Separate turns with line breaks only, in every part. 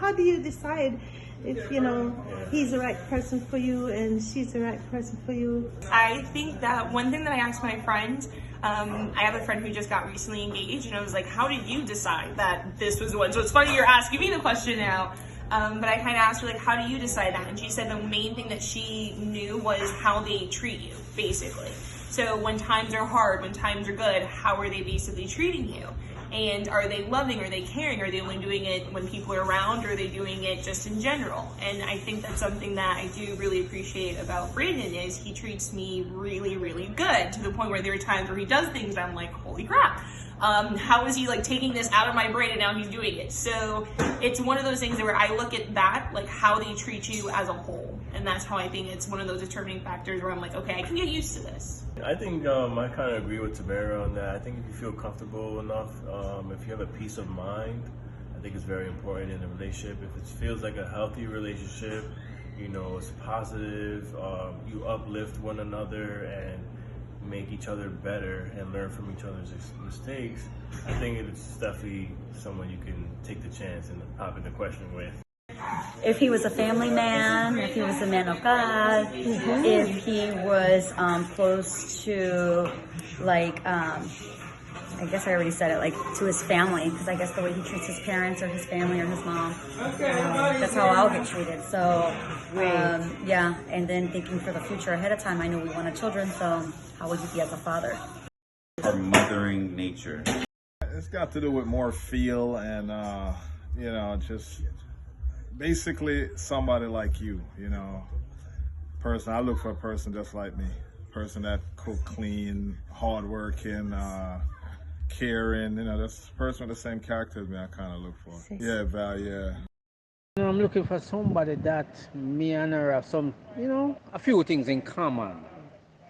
How do you decide if, he's the right person for you and she's the right person for you?
I think that one thing that I asked my friend, I have a friend who just got recently engaged, and I was like, how did you decide that this was one? So it's funny you're asking me the question now. But I kind of asked her, like, how do you decide that? And she said the main thing that she knew was how they treat you, basically. So when times are hard, when times are good, how are they basically treating you? And are they loving? Are they caring? Are they only doing it when people are around? Or are they doing it just in general? And I think that's something that I do really appreciate about Brandon is he treats me really, really good, to the point where there are times where he does things I'm like, holy crap. How is he like taking this out of my brain and now he's doing it? So it's one of those things where I look at that, like how they treat you as a whole. And that's how I think it's one of those determining factors where I'm like, okay, I can get used to this.
I think I kind of agree with Tamara on that. I think if you feel comfortable enough, if you have a peace of mind, I think it's very important in a relationship. If it feels like a healthy relationship, it's positive, you uplift one another and make each other better and learn from each other's mistakes, I think it's definitely someone you can take the chance and hop into question with.
If he was a family man, if he was a man of God, if he was close to, I guess I already said it, like to his family, because I guess the way he treats his parents or his family or his mom, that's how I'll get treated. So, yeah, and then thinking for the future ahead of time, I know we wanted children, so how would you be as a father?
Our mothering nature.
It's got to do with more feel and, just basically somebody like you, person. I look for a person just like me, person that cook, clean, hardworking, caring, that's a person with the same character as me I kind of look for. Yeah, Val, yeah.
I'm looking for somebody that me and her have some, a few things in common.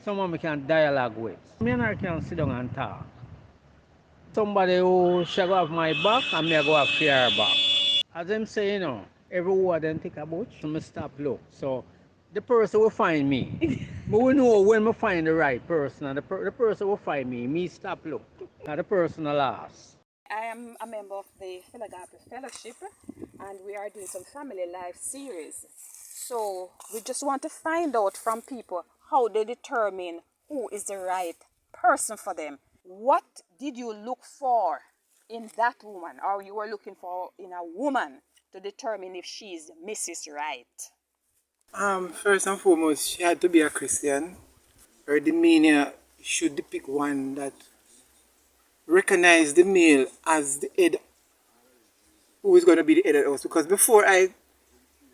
Someone we can dialogue with. Me and her can sit down and talk. Somebody who shall go have my back and me go have her back. As them say, every word them think about, so me stop look. So the person will find me. But we know when we find the right person, and the person will find me. Me stop look. And the person will last.
I am a member of the Philagape Fellowship, and we are doing some family life series. So we just want to find out from people how they determine who is the right person for them. What did you look for in that woman, or you were looking for in a woman to determine if she's Mrs. Right?
First and foremost, she had to be a Christian. Her demeanor should depict one that recognized the male as the head, who is going to be the head of the house. Because before I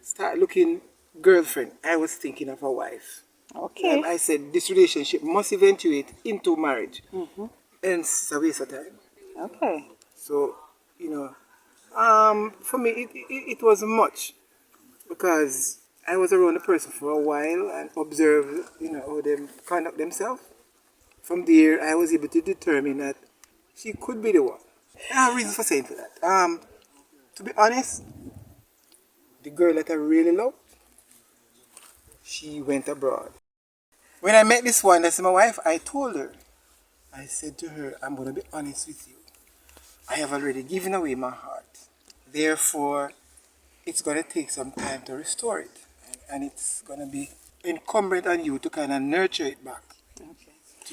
start looking girlfriend, I was thinking of a wife.
Okay.
I said this relationship must eventuate into marriage. And it's a waste of time.
Okay.
So, for me, it was much, because I was around the person for a while and observed, how they conduct themselves. From there, I was able to determine that she could be the one. I have reasons for saying that. To be honest, the girl that I really loved, she went abroad. When I met this one, that's my wife, I told her, I said to her, I'm going to be honest with you. I have already given away my heart. Therefore, it's going to take some time to restore it. And it's going to be incumbent on you to kind of nurture it back to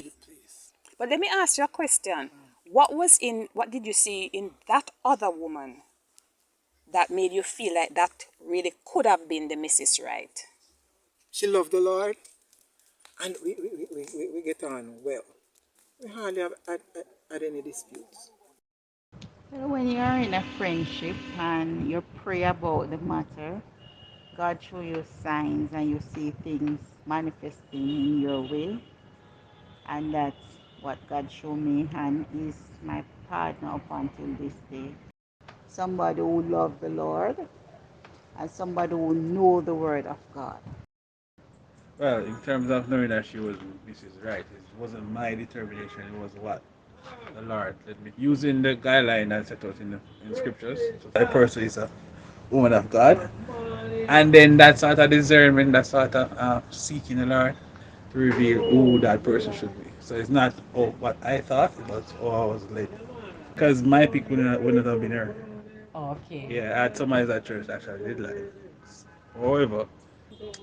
the place.
But let me ask you a question. What did you see in that other woman that made you feel like that really could have been the Mrs. Right?
She loved the Lord, and we get on well. We hardly have had any disputes.
Well, when you are in a friendship and you pray about the matter, God show you signs and you see things manifesting in your way. And that's what God showed me, and is my partner up until this day. Somebody who loved the Lord and somebody who know the word of God.
Well, in terms of knowing that she was Mrs. Right, it wasn't my determination, it was what the Lord led me. Using the guideline that set out in scriptures, so the person is a woman of God. And then that sort of discernment, that sort of seeking the Lord to reveal who that person should be. So it's not what I thought, it was how I was led. Because my pick wouldn't have been her.
Okay.
Yeah, I had somebody at church actually did lie. However,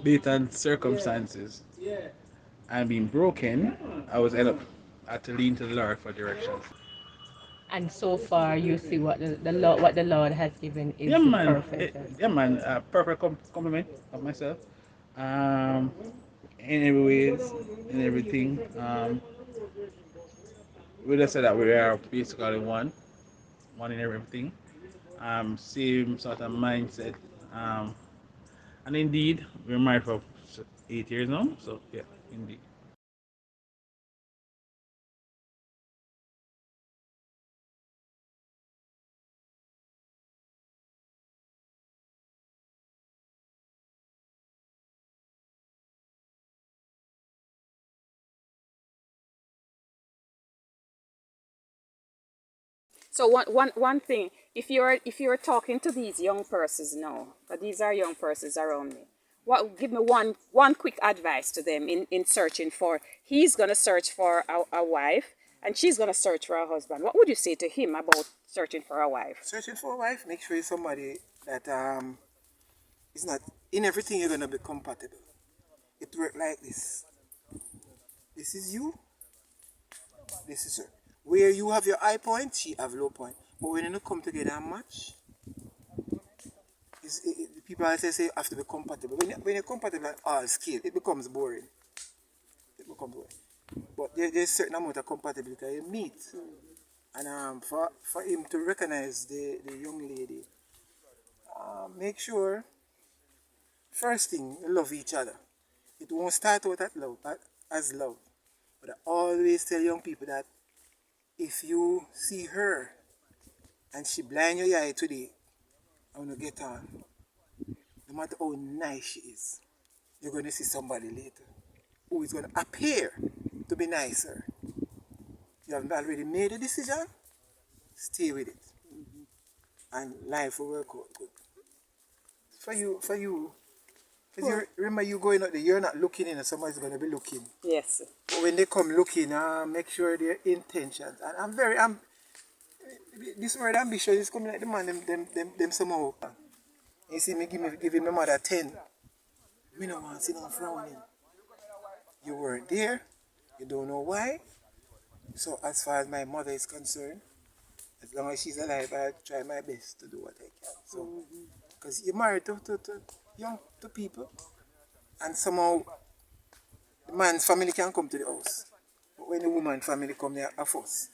based on circumstances and being broken, I was end up had to lean to the Lord for directions.
And so far, you see the Lord, what the Lord has given is
Yeah,
the
man.
perfect.
Yeah, man. Perfect compliment of myself. Um, in every ways, in everything. We just said that we are basically one in everything. Same sort of mindset. Um, and indeed, we're married for 8 years now. So yeah, indeed.
So one thing, if you're talking to these young persons now, but these are young persons around me, what give me one quick advice to them in searching for. He's gonna search for a wife, and she's gonna search for a husband. What would you say to him about searching for a wife?
Searching for a wife, make sure it's somebody that is not in everything you're gonna be compatible. It work like this. This is you, this is her. Where you have your high point, she have low point. But when you come together and match, people always say you have to be compatible. When you're compatible at all scale, it becomes boring. It becomes boring. But there's a certain amount of compatibility you meet. And for him to recognize the young lady, make sure, first thing, you love each other. It won't start out as love. But I always tell young people that if you see her and she blind your eye today, I want to get on. No matter how nice she is, you're going to see somebody later who is going to appear to be nicer. You haven't already made a decision, stay with it. And life will work out good. Because you remember you going out there, you're not looking in and somebody's going to be looking.
Yes.
But when they come looking, make sure their intentions. And this word ambition is coming like the man, them somehow. You see me giving my mother 10. Me no want to sit down frowning. You weren't there. You don't know why. So as far as my mother is concerned, as long as she's alive, I try my best to do what I can. So, because you're married to young to people, and somehow the man's family can come to the house, but when the woman's family come, there are fuss.